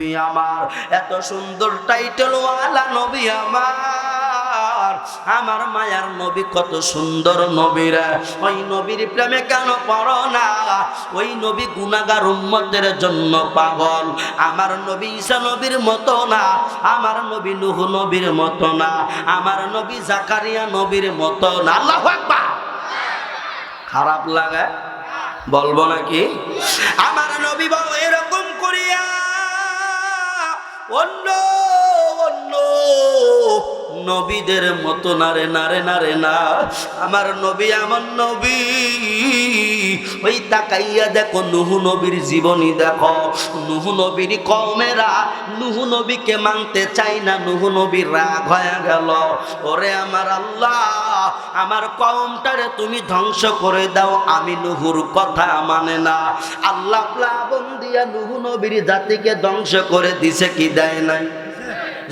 নবী আমার এত সুন্দর টাইটেল ওয়ালা নবী আমার মায়ার নবী কত সুন্দর নবী রে। ওই নবীর প্রেমে কেন পড়ো না? ওই নবী গুনাহগার উম্মতের জন্য পাগল। আমার নবী ঈসা নবীর মতো না, আমার নবী নূহ নবীর মতো না, আমার নবী জাকারিয়া নবীর মতো না। আল্লাহু আকবার। খারাপ লাগে বলবো নাকি? আমার নবী বল এরকম করিয়া অন্য অন্য নবীদের মতো নারে নারে নারে না। আমার নবী আমার নবী ওই তাকাইয়া দেখো নূহ নবীর জীবনী দেখো। নূহ নবীর কওমেরা নূহ নবীকে মানতে চাই না, নূহ নবীর রাগ হয়ে গেল। ওরে আমার আল্লাহ, আমার কওমটারে তুমি ধ্বংস করে দাও, আমি নূহুর কথা মানে না। আল্লাহ প্লাবন দিয়া নূহ নবীর জাতিকে ধ্বংস করে দিছে কি দেয় নাই?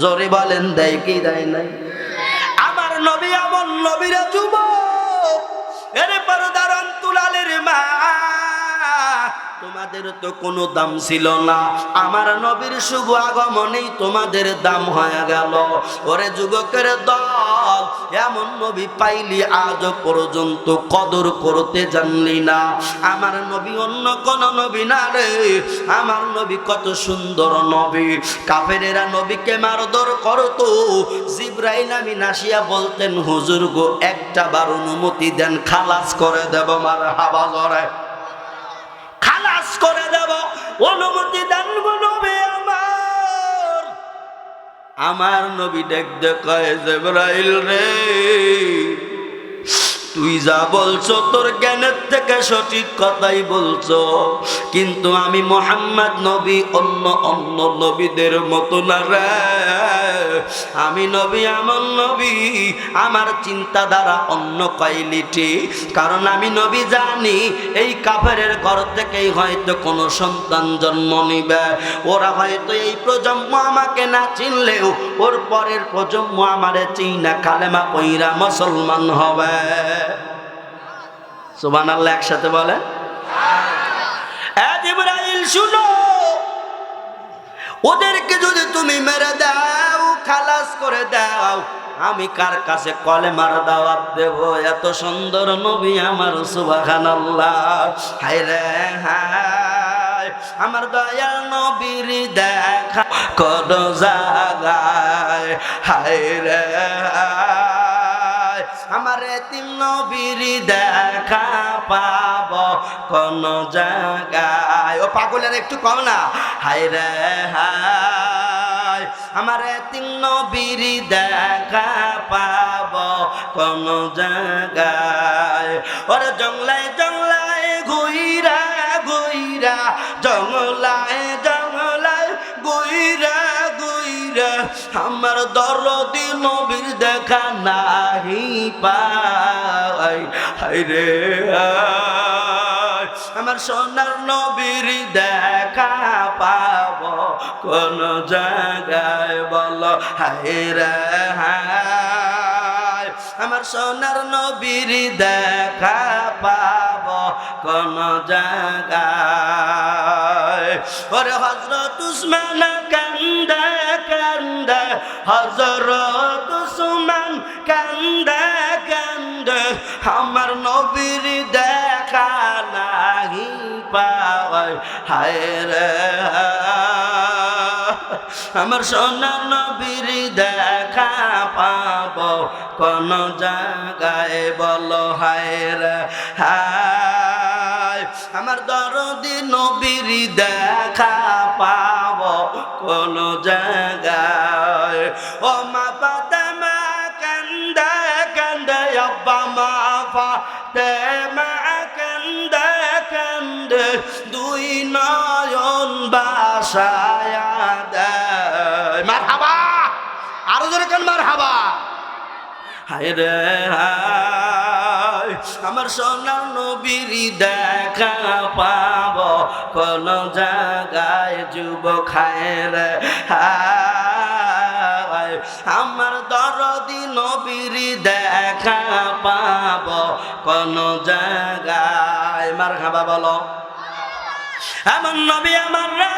জোরে বলেন দেয় কি দেয় নাই? আমার নবী আমার নবীরা যুবক, এর পর্দার অন্তরালের মা, তোমাদের তো কোনো দাম ছিল না, আমার নবীর শুভ আগমনেই তোমাদের দাম হয়ে গেল। ওরে যুবকের দল, এমন নবী পাইলি আজ পর্যন্ত কদর করতে জানলি না। আমার নবী অন্য কোন নবী না রে, আমার নবী কত সুন্দর নবী। কাফেরেরা নবীকে মারধর করতো, জিবরাইল আমিন আসিয়া বলতেন হুজুর গো একটা বার অনুমতি দেন, খালাস করে দেব। মারহাবা জোরে খালাস করে দেব, অনুমতি দেন গো নবী আমার। আমার নবী দেখতে কয় জিবরাইল রে, তুই যা বলছো তোর জ্ঞানের থেকে সঠিক কথাই বলছো, কিন্তু আমি মুহাম্মদ নবী অন্য অন্য নবীদের মতো না রে। আমি নবী আমার নবী, আমার চিন্তাধারা অন্য কোয়ালিটি। কারণ আমি নবী জানি এই কাফেরের ঘর থেকেই হয়তো কোনো সন্তান জন্ম নিবে। ওরা হয়তো এই প্রজন্ম আমাকে না চিনলেও ওর পরের প্রজন্ম আমারে চিনা কালেমা পইরা মুসলমান হবে। সুবহানাল্লাহ একসাথে বলে। জিবরাইল শুনো, ওদেরকে যদি তুমি মেরে দাও, খালাস করে দাও, আমি কার কাছে কলেমার দাওয়াত দেব? এত সুন্দর নবী আমার, সুবহানাল্লাহ। হায় রে হায়, আমার দয়াল নবীর দেখা কোন জায়গায়। হায় রে হায়, আমার এতিম নবীর দেখা পাব কোন জায়গায়? ও পাগলের একটু কম না? হায় রে হায়, আমার এতিম নবীর দেখা পাব কোন জায়গায়? ওরে জংলায় জংলায় ঘুইরা ঘুইরা, জংলায় জংলায় ঘুইরা ঘুইরা, আমার দরদি নবীর দেখা নাহি পাই। হায় রে হায়, আমার সোনার নবীর দেখা পাব কোন জায়গায় বলো? হায় রে হায়, আমার সোনার নবীর দেখা পাব কোন জায়গায়? ওরে হযরত উসমান কান্দে কান্দে, হযরত উসমান কান্দে কান্দে, আমার নবীর দেখা নাহি পাওয়ায়। হায় রে আমার সোনার নবীর দেখা পাব কোন জায়গায় বলো? হায় রে হায়, আমার দরদি নবীর দেখা পাব কোন জায়গায়? ও মা ফাতেমা কান্দে কান্দে, আব্বা মা ফাতেমা কান্দে কান্দে, দুই নয়ন বাসায়া দেয়। মারহাবা, আরো জোরে কান মারহাবা। হায় রে হায়, আমার সোনার নবীর দেখা পাব কোন জায়গায়? যুবক হায় রে হায়, আমার দরদি নবীর দেখা পাব কোন জায়গায়? মারহাবা বলো। এমন নবী আমার রে,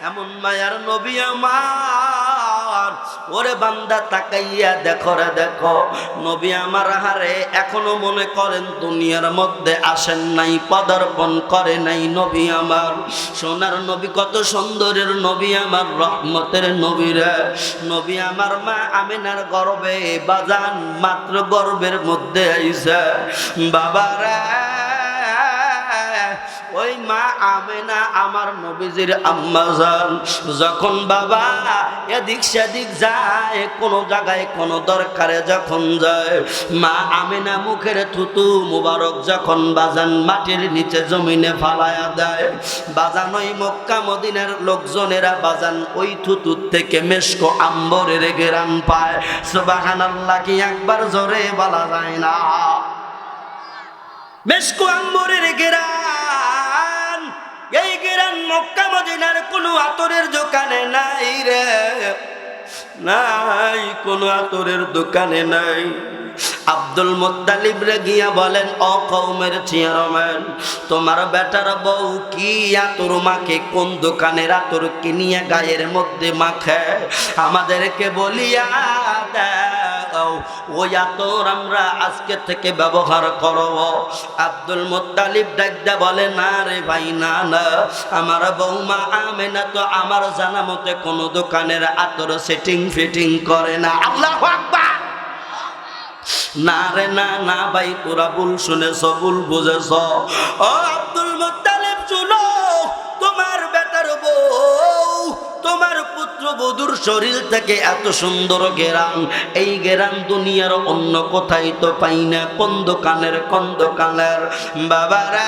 এমন মায়ার নবী আমার। ওরে বান্দা তাকাইয়া দেখো রে দেখো, নবী আমার হারে এখনো মনে করেন দুনিয়ার মধ্যে আসেন নাই, পদার্পণ করে নাই নবী আমার। সোনার নবী কত সুন্দরের নবী আমার, রহমতের নবী রে। নবী আমার মা আমিনার গর্ভে বাজান মাত্র গর্ভের মধ্যে আইছে বাবা রে। ওই মা আমেনা আমার নবীজির আম্মা জান, যখন বাবা এদিক সেদিক যায়, কোনো জায়গায় কোনো দরকারে যখন যায়, মা আমেনা মুখের থুতু মুবারক যখন বাজান মাটির নিচে জমিনে ফালায়া দেয়, বাজান ওই মক্কা মদিনার লোকজনেরা বাজান ওই থুতুর থেকে মেশকো আম্বরের ঘেরান পায়। সুবহানাল্লাহ কি একবার জোরে বলা যায় না? মেশকো আম্বরের ঘেরান, এই ঘেরান মক্কা মদিনার কোনো আতরের দোকানে নাই রে, নাই কোনো আতরের দোকানে নাই। আব্দুল মুত্তালিব রে গিয়া বলেন, ও কওমের চেয়ারম্যান, তোমার বেটার বউ কি আতর মাখে, কোন দোকানের আতর কিনিয়া গায়ের মধ্যে মাখে আমাদেরকে বলিয়া দাও, ওই আতর আমরা আজকে থেকে ব্যবহার করব। আব্দুল মুত্তালিব ডাকদা বলে, না রে ভাই না না, আমার বৌমা আমেনা তো আমার জানা মতে কোনো দোকানের আতর সেটিং ফিটিং করে না। আল্লাহু আকবার। না রে না না ভাই, তোরা ভুল শুনেছ, ভুল বুঝেছ। ও আব্দুল মুত্তালিব শুনো, তোমার বেটার বউ, তোমার পুত্র বধূর শরীর থেকে এত সুন্দর ঘেরান, এই ঘেরান দুনিয়ার অন্য কোথায় তো পাই না। কোন দোকানের বাবারা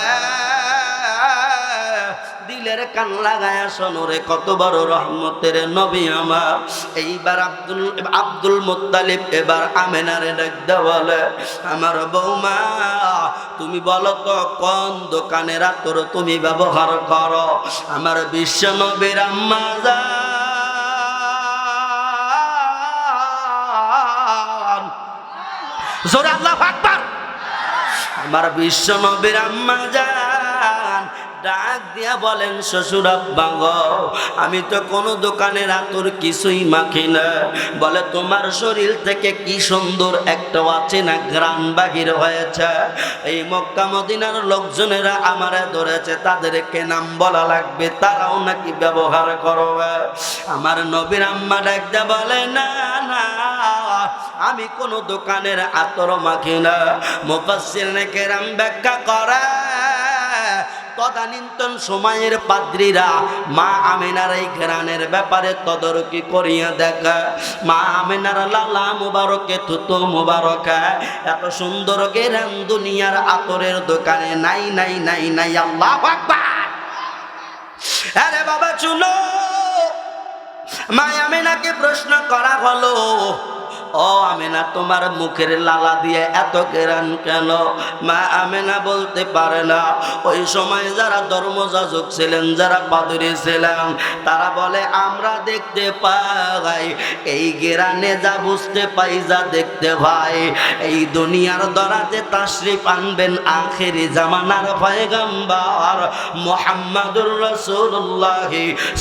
দিলের কান লাগায়া শোনরে, কত বড় রহমতের নবী আমার। এইবার আব্দুল মুত্তালিব এবার আমেনারে ডাকতে বলে, আমার বৌমা তুমি বলো তো কোন দোকানের আতর তুমি ব্যবহার করো? আমার বিশ্ব নবীর আম্মা জান, জোরে আল্লাহু আকবার। আমার বিশ্ব নবীর আম্মা জান ডাক দিয়া বলেন, শ্বশুর আব্বা গো, আমি তো কোনো দোকানের আতর কিছুই মাখি না। বলে, তোমার শরীর থেকে কি সুন্দর একটা অচেনা ঘ্রাণ বাহির হয়েছে। এই মক্কা মদিনার লোকজনেরা আমারে ধরেছে, তাদেরকে নাম বলা লাগবে, তারাও নাকি ব্যবহার করবে। আমার নবীর আম্মা ডাক দিয়া বলে, না না, আমি কোনো দোকানের আতর মাখি না। মুফাসসিরিনে কেরাম ব্যাখ্যা করে, তদানীন্তন সময়ের পাদ্রীরা মা আমেনার এই ঘেরানের ব্যাপারে তদারকি করিয়া দেখা, মা আমেনার লালা মুবারকে থুতু মুবারকা এত সুন্দর ঘেরান দুনিয়ার আতরের দোকানে নাই নাই নাই নাই। আল্লাহু আকবার। আরে বাবা শুনো, মা আমেনাকে প্রশ্ন করা হলো, ও আমেনা, তোমার মুখের লালা দিয়ে এত ঘেরান কেন? মা আমেনা বলতে পারে না। ওই সময় যারা ধর্মযাজক ছিলেন, যারা পাদ্রী ছিলেন, তারা বলে, আমরা দেখতে পাই এই ঘেরানে, যা বুঝতে পাই, যা দেখতে পাই, এই দুনিয়ার দরাজে তাশরিফ আনবেন আখিরি জামানার পয়গম্বর মুহাম্মদুর রাসূলুল্লাহ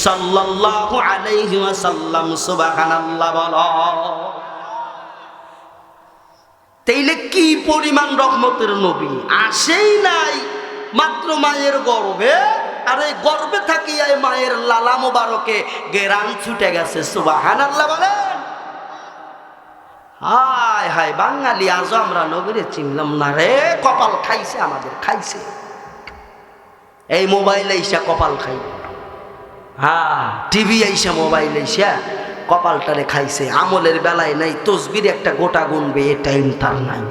সাল্লাল্লাহু আলাইহি ওয়াসাল্লাম। সুবহানাল্লাহ বলো। তাইলে কি পরিমাণ রহমতের নবী, আসেই নাই মাত্র মায়ের গর্ভে, আর এই গর্ভে থাকিয়া মায়ের লালা মোবারকে ঘেরান ছুটে গেছে। সুবহানাল্লাহ বলেন। হায় হায়, বাঙালি আজও আমরা নবীরে চিনলাম না রে। কপাল খাইছে আমাদের, খাইছে। এই মোবাইল আইসা কপাল খাই, হ্যাঁ টিভি আইসা মোবাইল আইসা কপালটারে খাইছে। আমলের বেলায় নাই, তসবির একটা গোটা গুনবে এ টাইম তার নাই।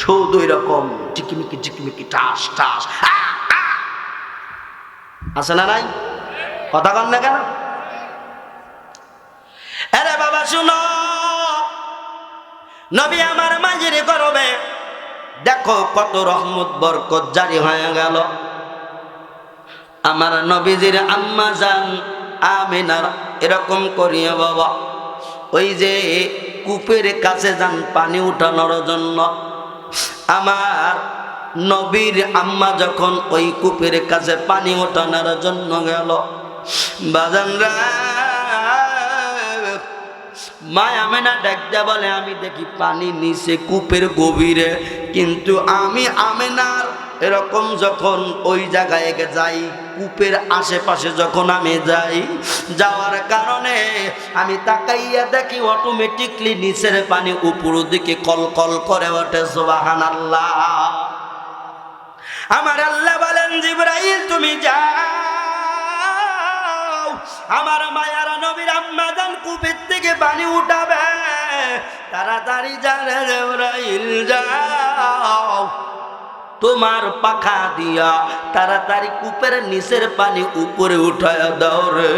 শুধু এরকম টিকিমিকি টিকিমিকি টাস টাস আছে না নাই? কথা কন না কেন? আরে বাবা শুনো, নবী আমার মাঝের গর্বে দেখো কত রহমত বরকত জারি হয়ে গেল। আমার নবীজির আম্মা জান আমিনার এরকম করিয়া বাবা ওই যে কূপের কাছে যান পানি উঠানোর জন্য। আমার নবীর আম্মা যখন ওই কূপের কাছে পানি উঠানোর জন্য গেল, বাজানরা মায়া মেনা ডাকতে বলে আমি দেখি পানি নিচে কূপের গভীরে, কিন্তু আমি আমেনার এরকম যখন ওই জায়গায় যাই, কূপের আশেপাশে যখন আমি যাই, যাওয়ার কারণে আমি তাকাইয়া দেখি অটোমেটিকলি নিচের পানি উপরের দিকে কলকল করে ওঠে। সুবহানাল্লাহ। আমার আল্লাহ বলেন জিবরাইল তুমি যাও, আমার মায়ার নবীর আম্মা জান কূপের থেকে পানি উঠাবে, তাড়াতাড়ি যারে জিবরাইল যাও, তোমার পাখা দিয়া তাড়াতাড়ি কূপের নিচের পানি উপরে উঠায়া দাও রে।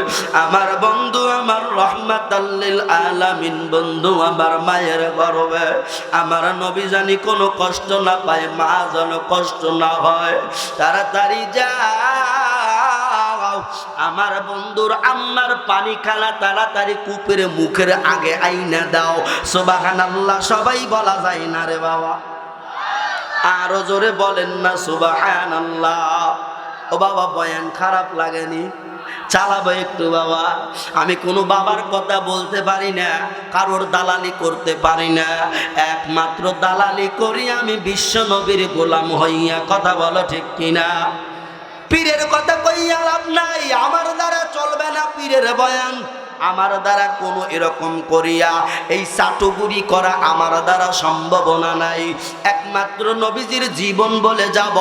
আমার বন্ধু, আমার রহমাতাল লিল আলামিন বন্ধু, আমার মায়ের গর্বে আমার নবী জানি কোনো কষ্ট না পায়, মা যেন কষ্ট না হয়, তাড়াতাড়ি যাও আমার বন্ধুর আম্মার পানি খালা তাড়াতাড়ি কূপের মুখের আগে আইনা দাও। সুবহানাল্লাহ। সবাই বলা যায় না রে বাবা, আরো জোরে বলেন না সুবহানাল্লাহ। ও বাবা বয়ান খারাপ লাগেনি? চালাবো একটু বাবা। আমি কোনো বাবার কথা বলতে পারি না, কারোর দালালি করতে পারি না, একমাত্র দালালি করি আমি বিশ্ব নবীর গোলাম হইয়া। কথা বলো ঠিক কিনা? পীরের কথা কইয়া লাভ নাই, আমার দ্বারা চলবে না পীরের বয়ান। আমার দ্বারা কোনো এরকম করিয়া এই চাটুগুড়ি করা আমার দ্বারা সম্ভাবনা নাই। একমাত্র নবীজির জীবন বলে যাব,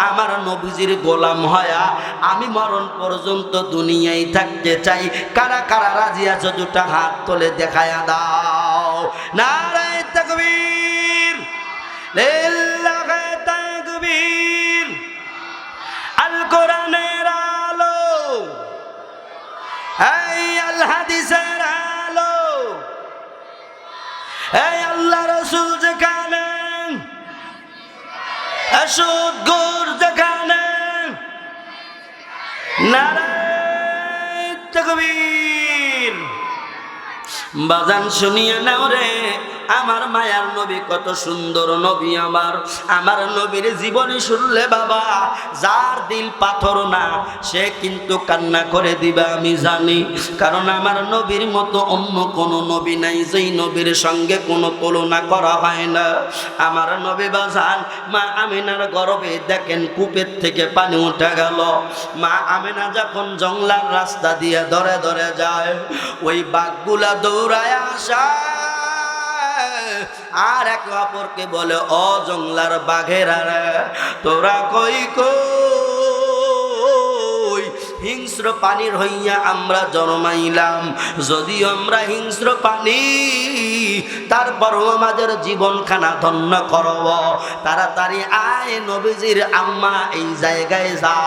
আমার নবীজির গোলাম হয়া আমি মরণ পর্যন্ত দুনিয়ায় থাকতে চাই। কারা কারা রাজি আছো দুটা হাত তুলে দেখায়া দাও। নারায়ে তাকবীর, লিল্লাহি তাকবীর। আল কোরআনের আলো, এই আল হাদিসের আলো, এই আল্লাহ রাসূল যেখানে, সুদ ঘুষ যেখানে, নারায়ে তাকবীর। বাজান শুনিয়া নাও রে, আমার মায়ার নবী কত সুন্দর নবী। আমার নবীর জীবনী শুনলে বাবা, যার দিল পাথর না সে কিন্তু কান্না করে দিবে আমি জানি। কারণ আমার নবীর মতো অন্য কোনো নবী নাই, যেই নবীর সঙ্গে কোনো তুলনা করা হয় না। আমার নবী বাজান মা আমিনার গর্ভে দেখেন কূপের থেকে পানি উঠে গেল। মা আমিনা যখন জংলার রাস্তা দিয়ে ধরে ধরে যায়, ওই বাঘগুলা দৌড়ায় আসা আর একে অপরকে বলে, ও জংলার বাঘেরা তোরা কই কই, হিংস্র পানির হইয়া আমরা জন্মাইলাম, যদিও আমরা হিংস্র পানি, তারপরও আমাদের জীবনখানা ধন্য করব। তাড়াতাড়ি আয় নবীজির আম্মা এই জায়গায় যা।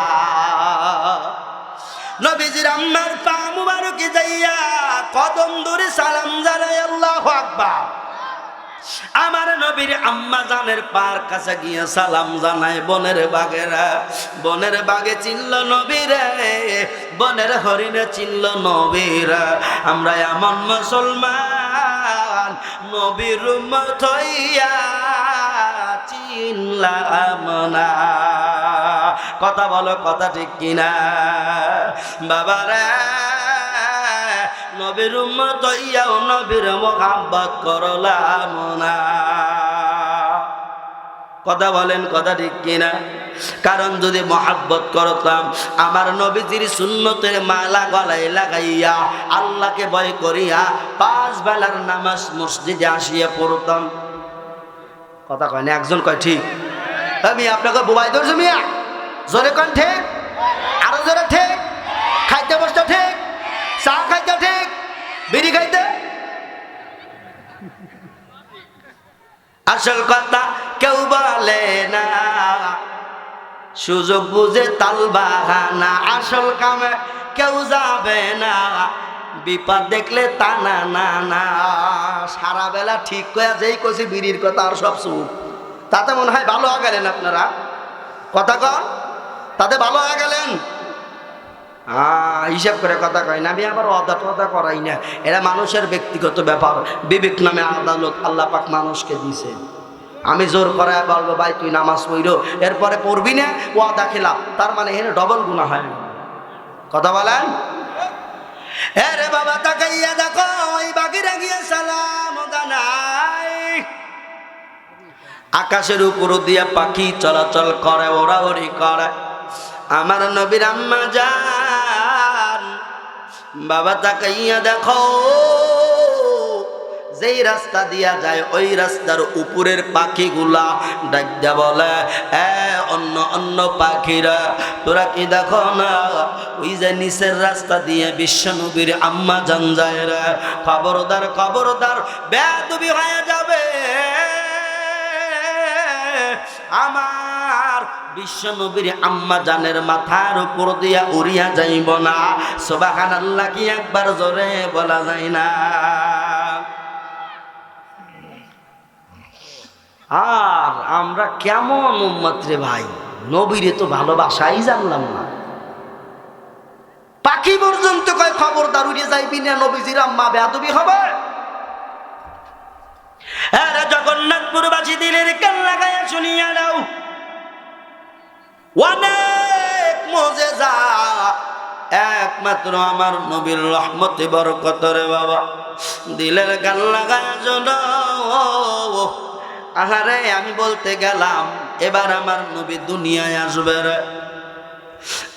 নবীজির আম্মার পা মুবারকে যাইয়া কদম ধরে সালাম জানাই, আল্লাহু আকবার। আমার নবীর আম্মা জানের পার কাছে গিয়ে সালাম জানায় বনের বাঘেরা। বনের বাঘে চিনল নবীরে, বনের হরিণে চিনল নবীরা। আমরা এমন মুসলমান নবীর উম্মত হইয়া চিনলাম না। কথা বলো, কথা ঠিক কিনা বাবারা? নবীর উম্মত হইয়াও নবীর মোহাব্বত করলাম না। কথা বলেন, কথা ঠিক কিনা? কারণ যদি মোহাব্বত করতাম, আমার নবীজির সুন্নতের মালা গলায় লাগাইয়া আল্লাহকে ভয় করিয়া 5 বেলার নামাজ মসজিদে আসিয়া পড়তাম। কথা কয় না, একজন কয় ঠিক। আমি আপনাকে বোবাই ধরছি মিয়া, জোরে কন ঠিক, আরো জোরে ঠিক। খাইতে বসতে ঠিক, চা খাইতে ঠিক, বিড়ি খাইতে। আসল কথা কেউ বলে না, সুযোগ বুঝে তাল বাহানা। আসল কামে কেউ যাবে না, বিপদ দেখলে টানা না না। সারা বেলা ঠিক করে যেই কছি বিড়ির কথা আর সব চুপ, তাতে মনে হয় ভালো হয়ে গেলেন আপনারা। কথা কন, তাতে ভালো হয়ে গেলেন। হিসাব করে কথা কয় না, আমি আবার অদা টদা করাই না। এরা মানুষের ব্যক্তিগত ব্যাপার, বিবেক নামে আদালত আল্লাহ পাক মানুষকে দিছে। আমি জোর করায় বলবো ভাই তুই নামাজ পড়ো, এরপরে পড়বি না, ওয়াদা খেলাম, তার মানে এখানে ডবল গুনাহ হয়। কথা বলেন, আরে বাবা তাকাইয়া দেখো ওই বাগিরা গিয়ে সালাম জানাই। আকাশের উপর দিয়া পাখি চলাচল করে, ওড়াউড়ি করে। আমার নবীর আম্মা জান বাবা তাকাইয়া দেখো যেই রাস্তা দিয়া যায় ওই রাস্তার উপরের পাখিগুলা ডাকতে বলে, অন্য অন্য পাখিরা তোরা কি দেখো না ওই যে নিচের রাস্তা দিয়ে বিশ্বনবীর আম্মা জান যায় রে, খবরদার খবরদার বেয়াদবি হয়ে যাবে, আমার বিশ্বনবীর আম্মা জানের মাথার উপর দিয়া উড়িয়া যাইব না। সুবহানাল্লাহ কি একবার জোরে বলা যায় না? আর আমরা কেমন উম্মত রে ভাই, নবীরে তো ভালোবাসাই জানলাম না। পাখি পর্যন্ত কয় খবরদার উড়ে যাইবি না, নবীজির আম্মা বেয়াদবি হবে। আরে জগন্নাথপুরবাসী দিলের কান লাগায়া শুনিয়া নাও, অনেক মুজিজা একমাত্র আমার নবীর রহমতে বরকত রে বাবা। দিলের কান লাগায়া শোনো। আহারে আমি বলতে গেলাম এবার আমার নবী দুনিয়ায় আসবে রে।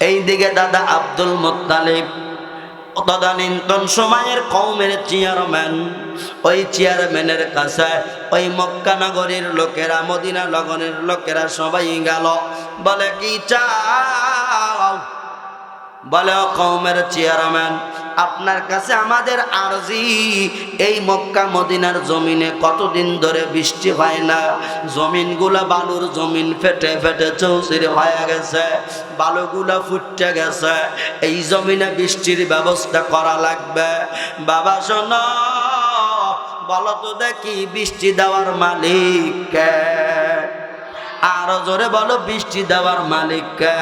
এইদিকে দাদা আব্দুল মুত্তালিব তদানীন্তন সময়ের কওমের চেয়ারম্যান, ওই চেয়ারম্যানের কাছে ওই মক্কা নগরীর লোকেরা, মদিনা নগরীর লোকেরা সবাই গেল। বলে কি চাও? বলে ও কওমের চেয়ারম্যান, আপনার কাছে আমাদের আরজি, এই মক্কা মদিনার জমিনে কতদিন ধরে বৃষ্টি হয় না, জমিনগুলা বালুর জমিন ফেটে ফেটে চৌচির হয়ে গেছে, বালুগুলা ফুটে গেছে, এই জমিনে বৃষ্টির ব্যবস্থা করা লাগবে। বাবা শোনো, বলো তো দেখি বৃষ্টি দেওয়ার মালিক কে? আরো জোরে বলো, বৃষ্টি দেওয়ার মালিক কে?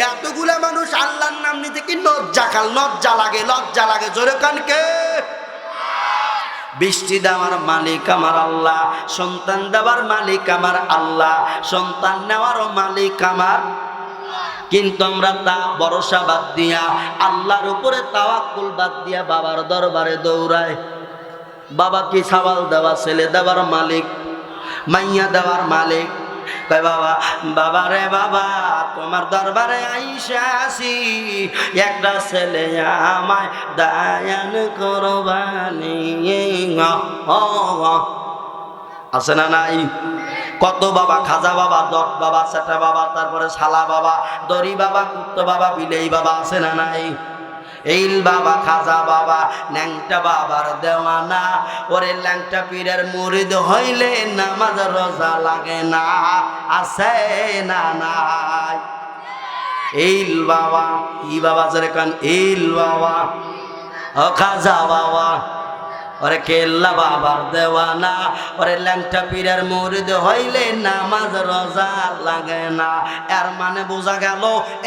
এতগুলা মানুষ আল্লাহর নাম নিতে কি লজ্জা লাগে? জোরে কানকে বৃষ্টি দেওয়ার মালিক আমার আল্লাহ, সন্তান দেওয়ার মালিক আমার আল্লাহ, সন্তান নেওয়ারও মালিক আমার। কিন্তু আমরা তা ভরসা বাদ দিয়া, আল্লাহর উপরে তাওয়াক্কুল বাদ দিয়া বাবার দরবারে দৌড়ায়। বাবা কি সাওয়াল দেওয়া, ছেলে দেওয়ার মালিক, মাইয়া দেওয়ার মালিক। বাবা বাবা রে বাবা, তোমার দরবারে আইসা আসি, একটা ছেলে আমায় দায়ান করবানি। আছে না নাই? কত বাবা, খাজা বাবা, দট বাবা, সেটা বাবা, তারপরে শালা বাবা, দড়ি বাবা, কুত্তো বাবা, বিলেই বাবা, আছে না নাই? এইল বাবা, খাজা বাবা, ল্যাংটা বাবার দেওয়ানা। ওরে ল্যাংটা পীরের মুরিদ হইলে নামাজ রোজা লাগে না, আছে না নাই? এইল বাবা, কি বাবা জোরে কান, এইল বাবা, ও খাজা বাবা, ওরে কেল্লা বাবার দেওয়ানা। ওরে ল্যাংটা পীরের মুরিদ হইলে নামাজ রোজা লাগে না। এর মানে বোঝা গেল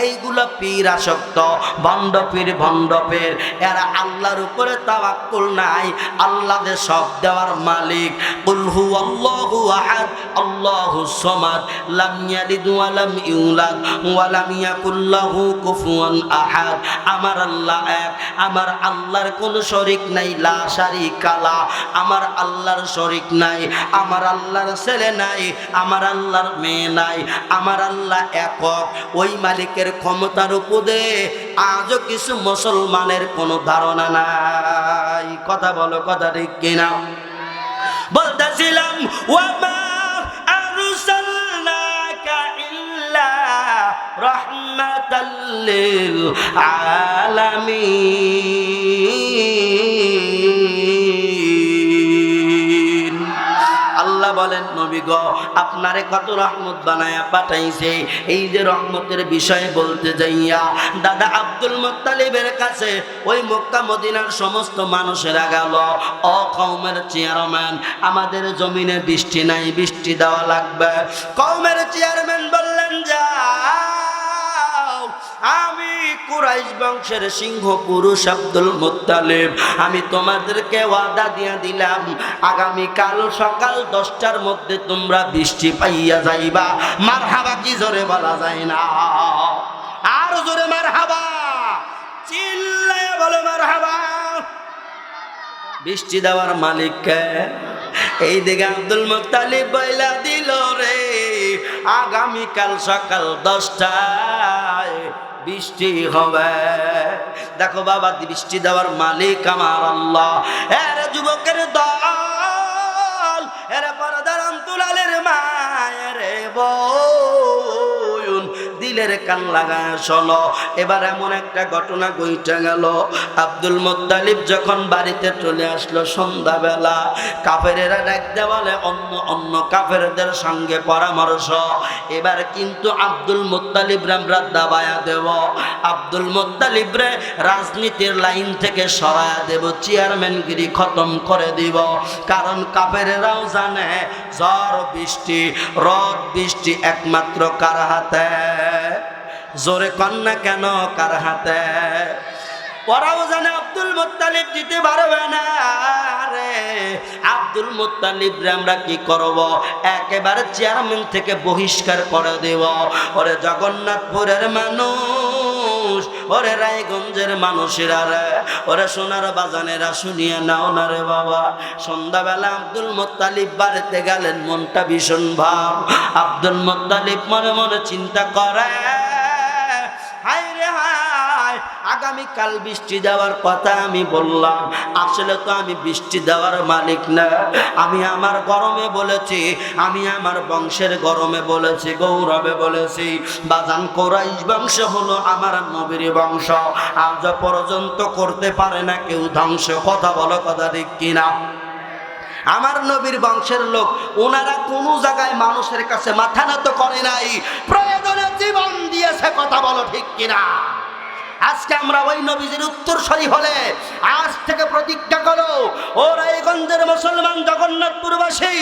এইগুলো পীর আসক্ত, ভণ্ড পীর, ভণ্ড পীর। এরা আল্লাহর উপরে তাওয়াক্কুল নাই, আল্লাহ যে সব দেওয়ার মালিক। কুল হুয়াল্লাহু আহাদ আল্লাহুস সামাদ লাম ইয়ালিদ ওয়া লাম ইউলাদ ওয়া লাম ইয়াকুল লাহু কুফুয়ান আহাদ। আমার আল্লাহ এক, আমার আল্লাহর কোনো শরীক নাই, লা শারীক কালা। আমার আল্লাহর শরীক নাই, আমার আল্লাহর ছেলে নাই, আমার আল্লাহর মেয়ে নাই, আমার আল্লাহ একক। ওই মালিকের ক্ষমতার উপরে আজও কিছু মুসলমানের কোনো ধারণা নাই। কথা বলো, কথা ঠিক কিনা? বলতেছিলাম ওয়ামা আরসালনাকা ইল্লা রাহমাতাল লিল আলামিন। আল্লাহ বলেন, নবী গো, আপনারে কত রহমত বানায়া পাঠাইছে। এই যে রহমতের বিষয়ে বলতে যাইয়া দাদা আব্দুল মুত্তালিবের কাছে ওই মক্কা মদিনার সমস্ত মানুষেরা গেল। ও কওমের চেয়ারম্যান, আমাদের জমিনে বৃষ্টি নাই, বৃষ্টি দেওয়া লাগবে। কওমের চেয়ারম্যান বললেন, যাও, আমি কুরাইশ বংশের সিংহ পুরুষ আব্দুল মুত্তালিব, আমি তোমাদেরকে ওয়াদা দিয়ে দিলাম, আগামীকাল সকাল 10টার মধ্যে তোমরা বৃষ্টি পাইয়া যাইবা। মারহাবা কি জোরে বলা যায় না? আর জোরে মারহাবা, চিল্লায়া বলো মারহাবা। বৃষ্টি দেওয়ার মালিককে। এই দিকে আব্দুল মুত্তালিব বইলা দিল রে আগামীকাল সকাল 10টায় বৃষ্টি হবে। দেখো বাবা, বৃষ্টি দেওয়ার মালিক আমার আল্লাহ। এর যুবকের দল, এর পর্দার অন্তরালের মায়ের বোন, দিলের কান লাগায় শোনো। এবার এমন একটা ঘটনা ঘটে গেল, আব্দুল মুত্তালিব যখন বাড়িতে চলে আসলো সন্ধ্যাবেলা, কাফেরেরা ডাকতে বলে অন্য অন্য কাফেরদের সঙ্গে পরামর্শ। এবার কিন্তু আব্দুল মুত্তালিব আমরা দাবায়া দেব, আব্দুল মুত্তালিব রে রাজনীতির লাইন থেকে সরায়া দেব, চেয়ারম্যানগিরি খতম করে দিব। কারণ কাফেরেরাও জানে ঝড় বৃষ্টি রোদ বৃষ্টি একমাত্র কার হাতে? জোরে কন্যা কেন কার হাতে? ওরাও জানে আব্দুল মুত্তালিব দিতে পারবে না রে। আব্দুল মুত্তালিব রে আমরা কি করব? একেবারে চেয়ারম্যান থেকে বহিষ্কার করে দেব। ওরে জগন্নাথপুরের মানুষ, ওরে রায়গঞ্জের মানুষেরা রে, ওরে সোনার বাজানেরা শুনিয়ে নাও না রে বাবা। সন্ধ্যাবেলা আব্দুল মুত্তালিব বাড়িতে গেলেন, মনটা ভীষণ ভাব। আব্দুল মুত্তালিব মনে মনে চিন্তা করে, হায় রে হায়, আগামীকাল বৃষ্টি দেওয়ার কথা আমি বললাম, আসলে তো আমি বৃষ্টি দেওয়ার মালিক না। আমি আমার গরমে বলেছি, আমি আমার বংশের গরমে বলেছি, গৌরবে বলেছি। বাজান কোরাইশ বংশ হলো আমার নবীর বংশ, আজ পর্যন্ত করতে পারে না কেউ ধ্বংস। কথা বলো, কথা ঠিক কিনা? আমার নবীর বংশের লোক, ওনারা কোনো জায়গায় মানুষের কাছে মাথা নত করে নাই, প্রয়োজনে জীবন দিয়েছে। কথা বলো ঠিক কিনা? আজকে আমরা ওই নবীজির উত্তরসূরি হলে আজ থেকে প্রতিজ্ঞা করো, ও রায়গঞ্জের মুসলমান জগন্নাথপুরবাসী,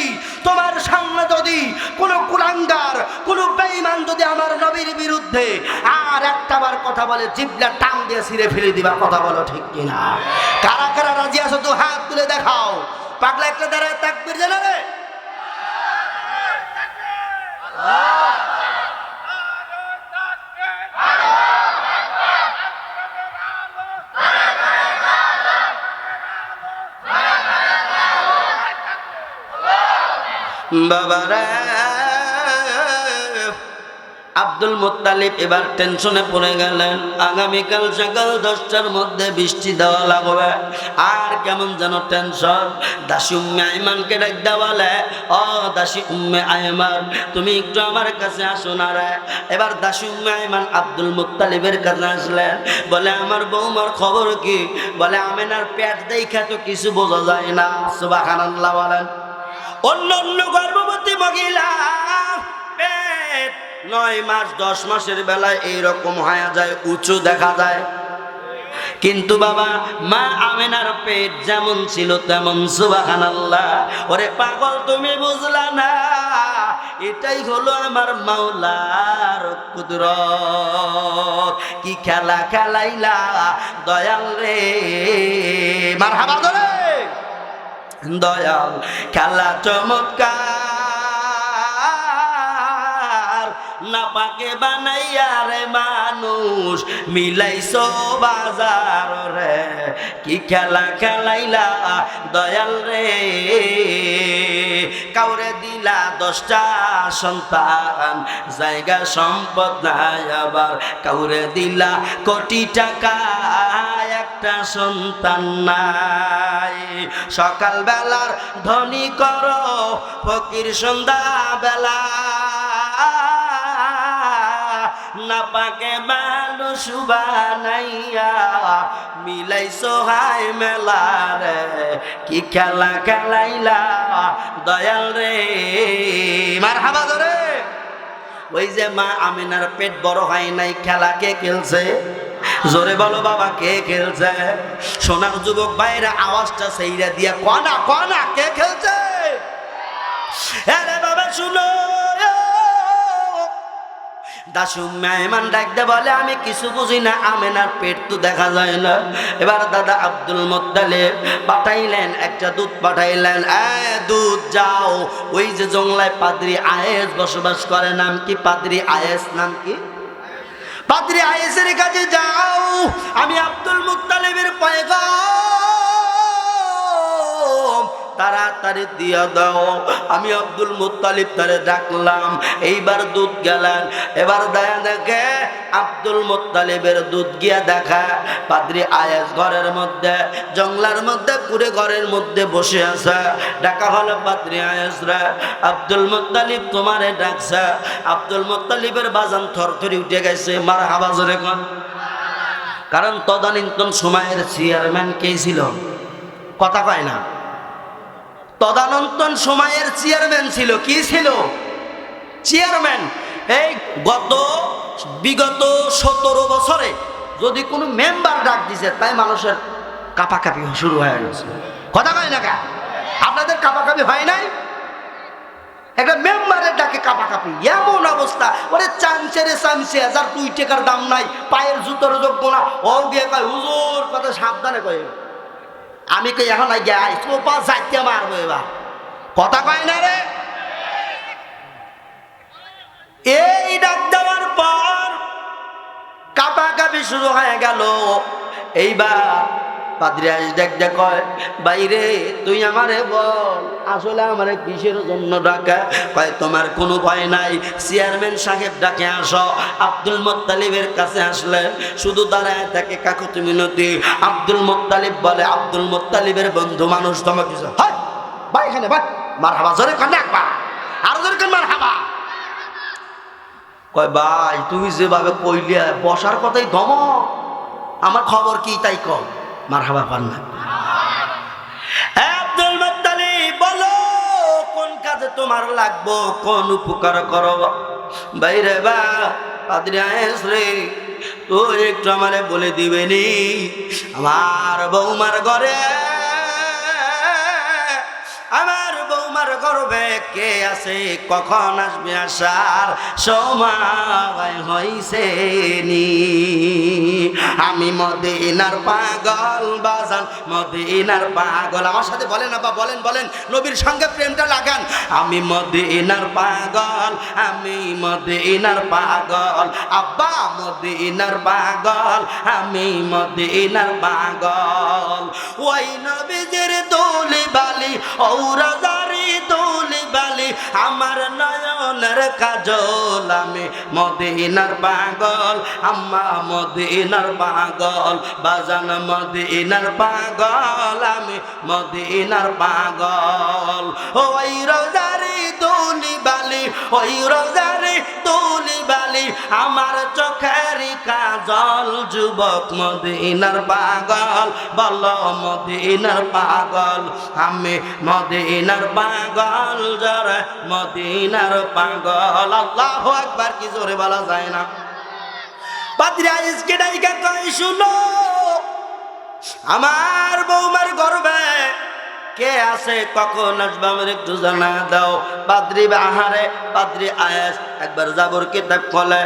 তোমার সামনে যদি কোনো কুলাঙ্গার, কোনো বেঈমান যদি আমার নবীর বিরুদ্ধে আর একটাবার কথা বলে, জিভটা টান দিয়ে ছিঁড়ে ফেলে দিবা। কথা বলো ঠিক কিনা? কারা কারা রাজি আছো তো হাত তুলে দেখাও। পাগলা একটা দাঁড়ায় তাকবীর জানাবে। বাবারা, আব্দুল মুত্তালিব এবার টেনশনে পড়ে গেলেন, আগামীকাল সকাল 10টার মধ্যে বৃষ্টি দেওয়া লাগবে। আর কেমন যেন টেনশন। দাসী উম্মে আইমানকে ডাক দেওয়ালে, ও দাসী উম্মে আইমান, তুমি একটু আমার কাছে আসো না রে। এবার দাসী উম্মে আইমান আব্দুল মুত্তালিবের কাছে আসলেন, বলে আমার বৌমার খবর কি? বলে আমেনার পেট দেখা তো কিছু বোঝা যায় না। সুবহানাল্লাহ বলেন। অন্য অন্য গর্ভবতী মহিলা পেট 9 মাস 10 মাসের বেলায় এইরকম হয়ে যায়, উঁচু দেখা যায়। কিন্তু বাবা মা আমেনার পেট যেমন ছিল তেমন। সুবহানাল্লাহ। ওরে পাগল, তুমি বুঝলা না, এটাই হলো আমার মাওলার কুদরত। কি খেলা খেলাইলা দয়াল রে, মারহাবা ধরে দয়াল, খেলা চমৎকার, না পাকে বানাইয়া রে মানুষ মিলাইছো বাজার রে। কি খেলা খেলাইলা দয়াল রে, কাউরে দিলা 10টা সন্তান, জায়গা সম্পদ নাই, আবার কাউরে দিলা কোটি টাকা, একটা সন্তান নাই। সকাল বেলার ধনী করো, ফকির সন্ধ্যা বেলা, না পাকে মানুষ বানাইয়া মিলাইছো হাই মেলা রে। কি খেলা খেলাইলা দয়াল রে, মারহাবা ধরে। ওই যে মা আমিনার পেট বড় হয় নাই, খেলা কে খেলছে? জোরে বলো বাবা, কে খেলছে? সোনার যুবক ভাইরা আওয়াজটা সেইরা দিয়া কনা কনা, কে খেলছে? আরে বাবা শুনো, দাসু মেহমান ডাকতে বলে, আমি কিছু বুঝি না, আমেনার পেট তো দেখা যায় না। এবার দাদা আব্দুল মুত্তালিব পাঠাইলেন, একটা দুধ পাঠাইলেন, দুধ যাও, ওই যে জংলায় পাদ্রী আয়েস বসবাস করে, নাম কি? পাদ্রী আয়েস। নাম কি? পাদ্রী আয়েসের কাছে যাও, আমি আব্দুল মুত্তালিবের পয়গাম তাড়াতাড়ি দিয়া দাও। আমি আব্দুল মুত্তালিব তারে ডাকলাম, এইবার দুধ গেলেন। এবার দায়া দেখে আব্দুল মুত্তালিবের দুধ গিয়া দেখা পাদ্রী আয়েশ ঘরের মধ্যে, জঙ্গলার মধ্যে পুরে ঘরের মধ্যে বসে আছে। ডাকা হলো পাদ্রী আয়েশ রে, আব্দুল মুত্তালিব তোমারে ডাকছে। আব্দুল মুত্তালিবের বাজান থরথরি উঠে গেছে, মারহাবা জোরে কোন। কারণ তদানীন্তন সময়ের চেয়ারম্যান কে ছিল? কথা কয় না। তদানীন্তন সময়ের চেয়ারম্যান ছিল, কি ছিল? চেয়ারম্যান। এই বিগত 17 বছরে যদি কোনো মেম্বার ডাক দিছে, তাই মানুষের কাঁপাকাঁপি শুরু হয়ে গেছে। কথা কয় না কা? আপনাদের কাঁপাকাঁপি হয় নাই? একটা মেম্বারের ডাকে কাঁপাকাঁপি, এমন অবস্থা। ওরে চামচে রে চামচে, যার 2 টাকার দাম নাই, পায়ের জুতোর যোগ্য না, ও গিয়ে কয় হুজুর কথা সাবধানে কয়। আমি কই এখন আই সোপা যাইতে মারবো এবার। কথা কয় না রে? এই ডাক দেওয়ার পর কাঁপাকাঁপি শুরু হয়ে গেল। এইবার পাদ্রী আয়েশ দেখ কয়, বাইরে তুই আমারে বল আসলে আমারে কিসের জন্য ডাকা? কয় তোমার কোনো ভয় নাই, চেয়ারম্যান সাহেব ডাকে আসো। আব্দুল মুত্তালিবের কাছে আসলে শুধু দাঁড়ায় থাকে কাকুতি মিনতি। আব্দুল মুত্তালিব বলে, আব্দুল মুত্তালিবের বন্ধু মানুষ তোমাকে হয় ভাই, এখানে ভাই মারহাবা জোরে কান, একবার আরো জোরে কান মারহাবা। কয় ভাই তুমি যেভাবে কইলে বসার কথাই ধম, আমার খবর কি তাই কম। মারহাবা পান না? আব্দুল মুত্তালিব বলো কোন কাজে তোমার লাগবো, কোন উপকার করো? বাইরে বা পাদ্রী আয়েশ রে, তুই একটু আমারে বলে দিবেনি আমার বৌমার ঘরে, আমার বৌমার গর্বে কে আছে, কখন আসবে, আসার সময় হইছে নি? আমি মদিনার পাগল বাজান, মদিনার পাগল। আমার সাথে বলেন আব্বা, বলেন বলেন, নবীর সঙ্গে প্রেমটা লাগান। আমি মদিনার পাগল, আমি মদিনার পাগল, আব্বা মদিনার পাগল, আমি মদিনার পাগল। ওই নবীজির দৌলি বালি, ঔরজারি দৌলি বালি, আমার নয়নের কাজল। আমি মদিনার পাগল, আম্মা মদিনার পাগল, বাজান মদিনার পাগল, আমি মদিনার পাগল। ওই রোজারি দৌলি বালি, ওই রোজারি দৌলি বালি, আমার চোখের কাজল। যুবক মদিনার পাগল, বলো মদিনার পাগল, আমি মদিনার পাগল, যারা মদিনার পাগল। আল্লাহু আকবার, কি জোরে বলা যায় না? পাদ্রী আয়েশকে ডাইকা কয়, শুনো আমার বৌমার গর্বে কে আছে, কখন আসবে আমার একটু জানা দাও। পাদ্রী আহারে পাদ্রী আয়েশ একবার জাবর কিতাব খোলে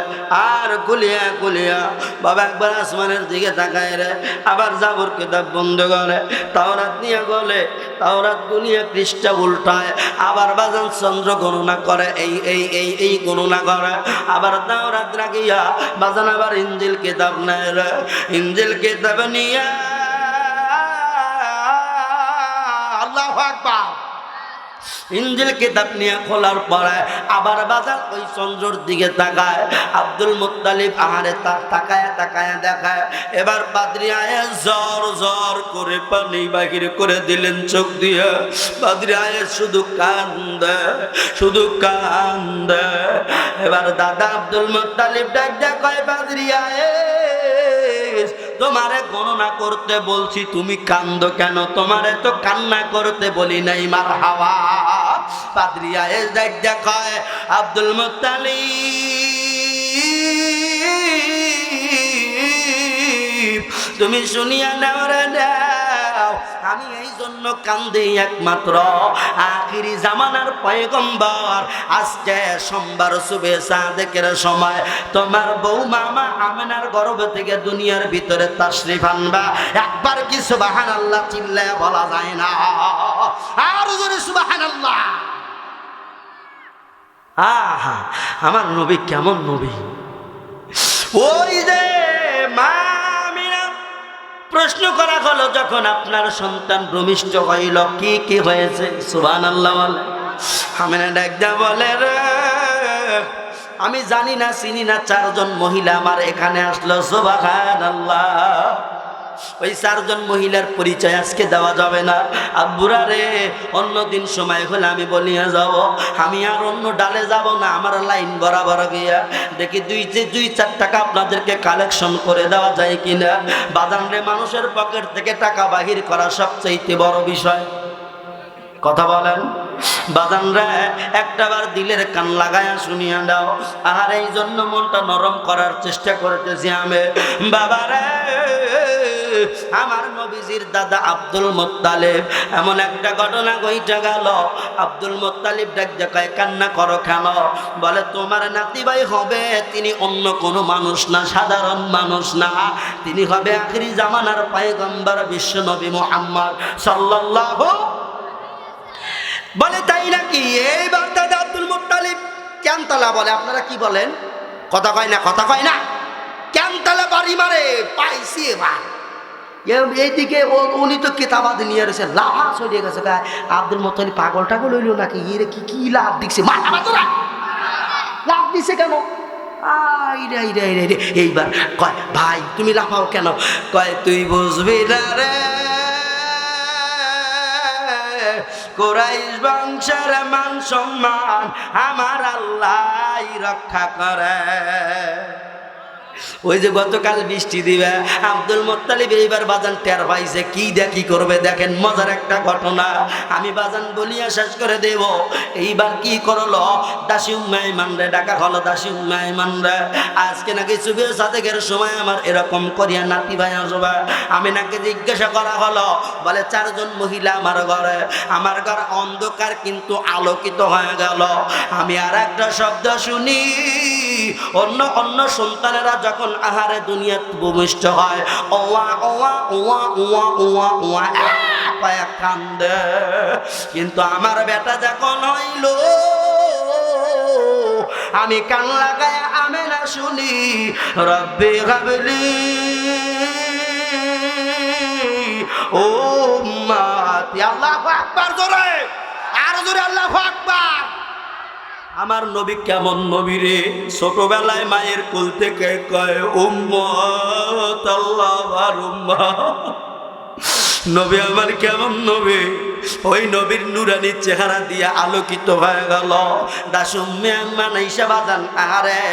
আর গুলিয়া গুলিয়া বাবা একবার আসমানের দিকে তাকায় রে, আবার জাবর কিতাব বন্ধ করে, তাওরাত নিয়ে গলে, তাওরাত গুলিয়ে পৃষ্ঠা উল্টায়, আবার বাজান চন্দ্র গণনা করে, এই এই এই এই গণনা করে, আবার তাওরাত রাখিয়া বাজান আবার ইনজিল কিতাব নেয় রে, ইনজিল কিতাব নিয়ে ইনজিল কিতাব নিয়ে খোলার পরে আবার বাজার ওই চন্দ্রর দিকে তাকায়। আব্দুল মুত্তালিব আহারে তাকায় তাকায় দেখায়। এবার পাদ্রী আয়েশ জোর জোর করে পানি বাহির করে দিলেন চোখ দিয়ে। পাদ্রী আয়েশ শুধু কান্দে, শুধু কান্দে। এবার দাদা আব্দুল মুত্তালিব ডাক ডাক কয়, পাদ্রী আয়েশ তোমারে গণনা করতে বলছি, তুমি কান্দো কেন? তোমারে তো কান্না করতে বলি নাই। মারহাবা। পাদ্রী আয়েশ ডাক ডাক কয়, আব্দুল মুত্তালিব তুমি শুনিয়া নাও রে নাও, আমি এই জন্য কান্দি একমাত্র আখিরি জামানার পয়গম্বর আজকে সোমবার সুবে সাদেকের সময় তোমার বৌমা মা আমেনার গর্ভ থেকে দুনিয়ার ভিতরে তাশরিফ আনবা। একবার কি সুবহানাল্লাহ চিল্লায়া বলা যায় না? আর জোরে সুবহানাল্লাহ। আহা, আমার নবী কেমন নবী! ওই যে মা প্রশ্ন করা হলো, যখন আপনার সন্তান ভূমিষ্ঠ হইল কি কি হয়েছে? সুবহানাল্লাহ বলে। আমিনা ডাকদা বলে, রে আমি জানি না চিনি না, চারজন মহিলা আমার এখানে আসলো। সুবহানাল্লাহ। ওই চারজন মহিলার পরিচয় আজকে দেওয়া যাবে না আব্বুরা রে, অন্যদিন সময় হলে আমি বলিয়া যাব। আমি আর অন্য ডালে যাব না, আমার লাইন বরাবর গিয়া দেখি দুই চার টাকা আপনাদেরকে কালেকশন করে দেওয়া যায় কিনা। বাজান রে, মানুষের পকেট থেকে টাকা বাহির করা সবচেয়ে বড় বিষয়। কথা বলেন বাজান রে, একটাবার দিলের কান লাগায়া শুনিয়া দাও। আর এই জন্য মনটা নরম করার চেষ্টা করতেছি আমি। বাবা রে, আমার নবীজির দাদা আব্দুল মুত্তালিব, এমন একটা ঘটনা ঘইটা গেল। আব্দুল মুত্তালিব ডাক দেখায়, কান্না করো কেন? বলে, তোমার নাতি ভাই হবে, তিনি অন্য কোনো মানুষ না, সাধারণ মানুষ না, তিনি হবে আখিরি জামানার পয়গম্বর বিশ্ব নবী মুহাম্মদ সাল্লাল্লাহু। বলে, তাই নাকি? এইবার দাদা আব্দুল মুত্তালিব ক্যানতলা বলে, আপনারা কি বলেন? কথা কয় না, কথা কয় না। ক্যানতলা বাড়ি মারে, পাইছি এবার। এইদিকে উনি তো কিতাবাদ নিয়ে রয়েছে, লাভা ছড়িয়ে গেছে। আব্দুল মুত্তালিব পাগল টাগল হইল নাকি? এরে কি কি লাভ দিচ্ছে? লাভ দিছে কেন? এইবার কয়, ভাই তুমি লাফাও কেন? কয়, তুই বুঝবি না রে, কুরাইশ বংশের মান সম্মান আমার আল্লাহ রক্ষা করে। ওই যে গতকাল বৃষ্টি দিবে, আব্দুল মুত্তালিব এইবার বাজান টের পাইছে। কি দেখি করবে দেখেন, মজার একটা ঘটনা আমি বাজান বলিয়া শেষ করে দেব। এইবার কি করলো, দাসী উম্মে আইমান রে ডাকা হলো। দাসী উম্মে আইমান রে, আজকে নাকি সুবে সাদেকের সময় আমার এরকম করিয়া নাতি ভাই আসবে। আমি নাকি জিজ্ঞাসা করা হলো, বলে চারজন মহিলা আমার ঘরে, আমার ঘর অন্ধকার কিন্তু আলোকিত হয়ে গেল। আমি আর একটা শব্দ শুনি, অন্য অন্য সন্তানেরা যখন আহারে দুনিয়া ভূমিষ্ঠ হয়, ওয়া ওয়া ওয়া ওয়া ওয়া ওয়া পায়া কান্দে, কিন্তু আমার বেটা যখন হইল, আমি কান লাগায় আমেনা শুনি, রব্বি হাবলি উম্মতি। আল্লাহু আকবার, জোরে আর জোরে আল্লাহু আকবার। আমার নবী কেমন নবী রে, ছোটবেলায় মায়ের কোল থেকে কয় উম্মত, আল্লাহ আর উম্মত। নবী আমার কেমন নবী, ওই নবীর নুরানি চেহারা দিয়ে আলোকিত হয়ে গেল। দাসুম্মে আম্মান ঈশা বাজান আহারে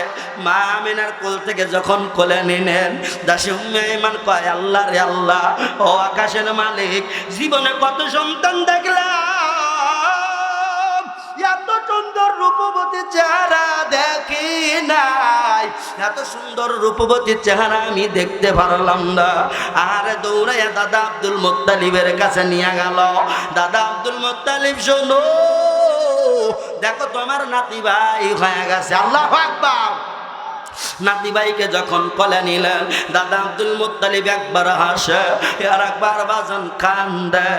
মা আমিনার কোল থেকে যখন কোলে নিলেন, দাসুম্মে আম্মান কয়, আল্লাহ রে আল্লাহ, ও আকাশের মালিক, জীবনে কত সন্তান দেখলাম, এত সুন্দর রূপবতী চেহারা দেখি নাই, এত সুন্দর রূপবতী চেহারা আমি দেখতে পারলাম না। আরে দৌড়াইয়া দাদা আব্দুল মুত্তালিবের কাছে নিয়ে গেল। দাদা আব্দুল মুত্তালিব, শোনো, দেখো তোমার নাতি ভাই হয়ে গেছে। আল্লাহু আকবার। নাতি ভাইকে যখন কোলে নিলেন, দাদা আব্দুল মুত্তালিব একবার হাসে আর একবার বাজান কান্দে,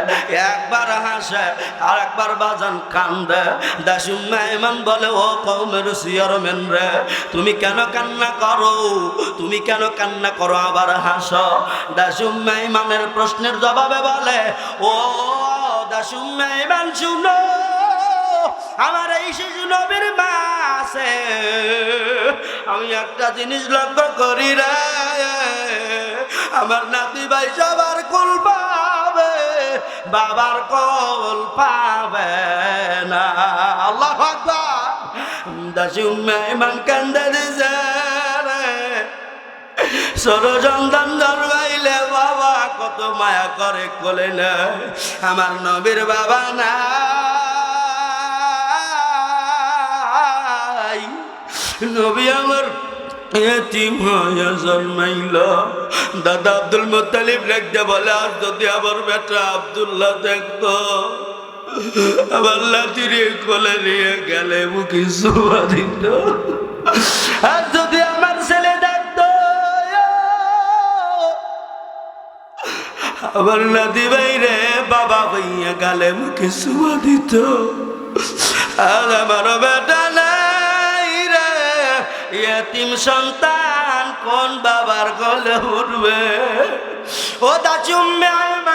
একবার হাসে আর একবার বাজান কান্দে। দাসুম্মে আইমান বলে, ও কওমের চেয়ারম্যান রে, তুমি কেন কান্না করো? তুমি কেন কান্না করো আবার হাসো? দাসুম্মে আইমানের প্রশ্নের জবাবে বলে, ও দাসুম্মে আইমান, শুনো, আমার এই শিশু নবীর মা আছে, আমি একটা জিনিস লক্ষ্য করি রে, আমার নাতি ভাই সবার কোল পাবে, বাবার কোল পাবে না। আল্লাহু আকবার। দাসী উম্মে আইমান কান্দে দিছে রে, ছোট সন্তান জন্মাইলে বাবা কত মায়া করে কোলে নেয়, আমার নবীর বাবা না, নবী আমার এতিম হয়ে জন্মাইল। দাদা আব্দুল মুত্তালিব রেখে বলে, আর যদি আমার বেটা আব্দুল্লাহ দেখতো, আমার লাতিরে কোলে নিয়ে গেলে মুখে সুবা দিত। আর যদি আমার ছেলে দেখতো, আমার নাতি ভাইরে বাবা হইয়া গেলে মুখে সুবা দিত। আর আমার বেটা নাই রে, এতিম সন্তান কোন বাবার কোলে উঠবে? ও দাচি উম্মে আয়মান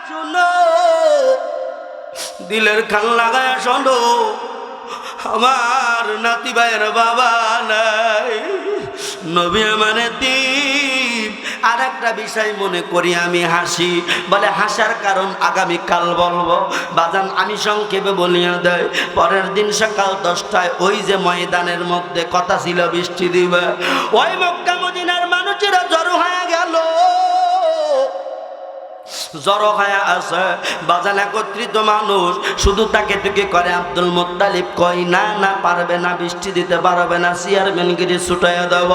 শুনো, দিলের কান লাগায় শোনো, আমার নাতি ভাইয়ের বাবা নাই, নবী আমার এতিম। আর একটা বিষয় মনে করি আমি হাসি, বলে হাসার কারণ আগামীকাল বলবো বাজান, আমি সংক্ষেপে বলিয়া দেয়। পরের দিন সকাল 10টায় ওই যে ময়দানের মধ্যে কথা ছিল বৃষ্টি দিবে, ওই মক্কা মদিনার মানুষেরা জড়ো হয়ে গেল, জড়ো হয়ে আছে বাজান একত্রিত মানুষ, শুধু তাকে টুকে করে আব্দুল মুত্তালিব কই না না পারবে না, বৃষ্টি দিতে পারবে না, চেয়ারম্যানগিরি ছুটাইয়া দেব।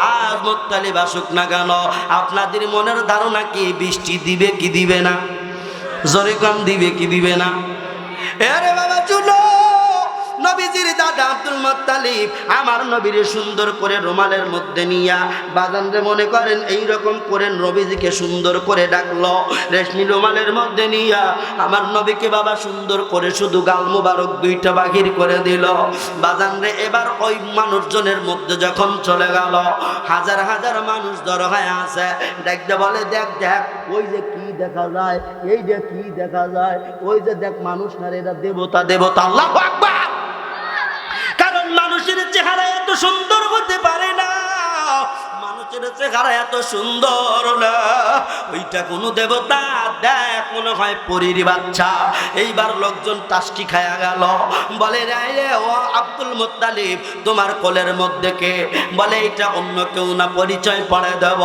আজ মুত্তালিব আসুক না কেন, আপনাদের মনের ধারণা কি বৃষ্টি দিবে কি দিবে না? জোরে কম দিবে কি দিবে না? আরে বাবা চুলো, নবীজির দাদা আব্দুল মুত্তালিব আমার নবীরে সুন্দর করে রুমালের মধ্যে নিয়া বাজানরে মনে করেন এই রকম করে নবীজিকে সুন্দর করে ডাকলো, রেশমি রুমালের মধ্যে নিয়া আমার নবীকে বাবা সুন্দর করে শুধু গাল মুবারক দুইটা বাহির করে দিল। বাজানরে এবার ওই মানুষজনের মধ্যে যখন চলে গেল, হাজার হাজার মানুষ জড়ো হয়ে আছে, দেখতে বলে দেখ দেখ ওই যে কি দেখা যায়, এই যে কি দেখা যায়, ওই যে দেখ মানুষ না এরা দেবতা, দেবতা। আল্লাহু আকবার। মানুষের চেহারা এত সুন্দর হতে পারে না, মানুষের চেহারা এত সুন্দর না, ওইটা কোনো দেবতা, দেখ মনে হয় পরীর বাচ্চা। এইবার লোকজন টাস্কি খায়া গেল, বলে রে ও আব্দুল মুত্তালিব তোমার কোলের মধ্যে কে? বলে এটা অন্য কেউ না, পরিচয় পড়ে দেব।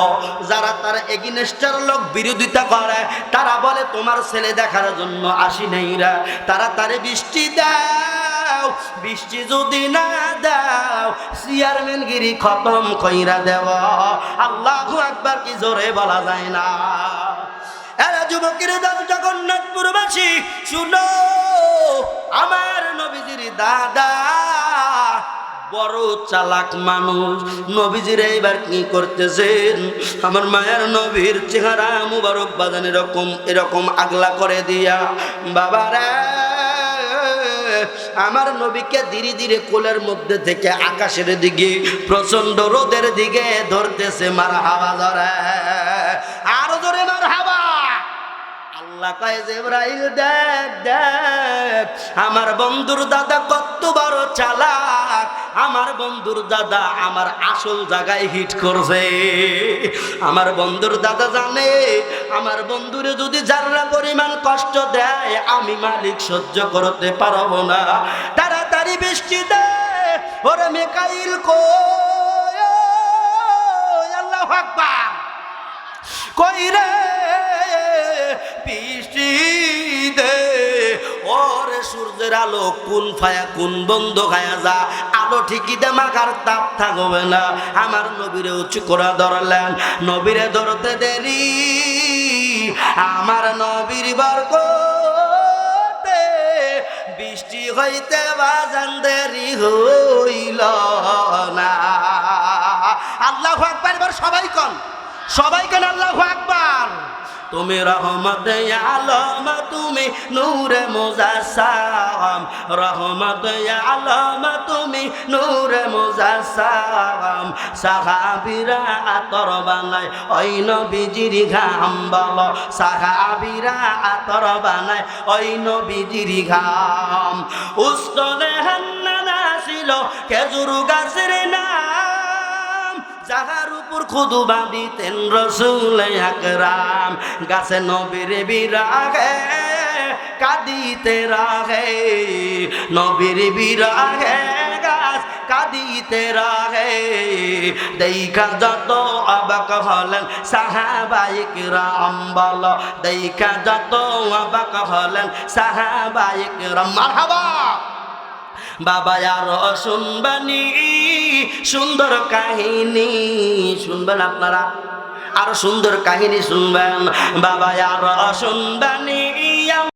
যারা তার এগেইনস্টের লোক বিরোধিতা করে তারা বলে তোমার ছেলে দেখার জন্য আসি নাই রা, তারা তারে বৃষ্টি দেয়, বৃষ্টি যদি না দাও চেয়ারম্যানগিরি খতম কইরা দেব। আল্লাহু আকবার কি জোরে বলা যায় না? এরা যুবকের দাদু জগন্নাথপুরবাসী শুনো, আমার নবীজির দাদা বড় চালাক মানুষ, নবীজির এইবার কি করতেছেন, আমার মায়ের নবীর চেহারা মুবারক বাজান এরকম এরকম আগলা করে দিয়া, বাবারে আমার নবীকে ধীরে ধীরে কোলের মধ্যে থেকে আকাশের দিকে প্রচন্ড রোদের দিকে ধরতেছে, মারহাবা ধরে, আরো ধরে মারহাবা। আল্লাহ কয় জিবরাইল দেখ দেখ আমার বন্ধুর দাদা কত বড় চালাক, আমার বন্ধুর দাদা আমার আসল জায়গায় হিট করছে। আমার বন্ধুর দাদা জানে আমার বন্ধুরে যদি যারা পরিমাণ কষ্ট দেয় আমি মালিক সহ্য করতে পারবো না, তাড়াতাড়ি বৃষ্টি দে। ওরে মিকাইল কই, আল্লাহু আকবার, কই রে বৃষ্টি দে। ওরে সূর্যের আলো কোন ফায়া কোন বন্ধ খায়া যা, আলো ঠিকই দে মাখার তাপ থাকবে না। আমার নবীরে উঁচু করে ধরলেন, নবীরে ধরতে দেরি, আমার নবীর বরকতে বৃষ্টি হইতে বাজান দেরি হইল না। আল্লাহু আকবার, এবার সবাই কন, সবাই কন আল্লাহু আকবার। তুমি রহমত আলম, তুমি নূরে মুজাসসাম, রহমত আলম, তুমি নূরে মুজাসসাম। সাহাবীরা আতর বানায় ওই নবীজির ঘাম, বলো সাহাবীরা আতর বানায় ওই নবীজির ঘাম। উস্তনে হান্নানা ছিল খেজুর গাছের নাম, যাহার উপর খুদু বাঁধিতেন রাসূল আকরাম। গাছে নবীর বিরাগে কাঁদিতে রাগে, নবীর বিরাগে গাছ কাঁদিতে রাগে। দেখা যত অবাক হলেন সাহাবায়ে কিরাম, বলো দেখা যত অবাক হলেন সাহাবায়ে কিরাম। মারহাবা। বাবা আরো শুনবানি সুন্দর কাহিনী, শুনবেন আপনারা, আরো সুন্দর কাহিনী শুনবেন। বাবা আরো শুনবানি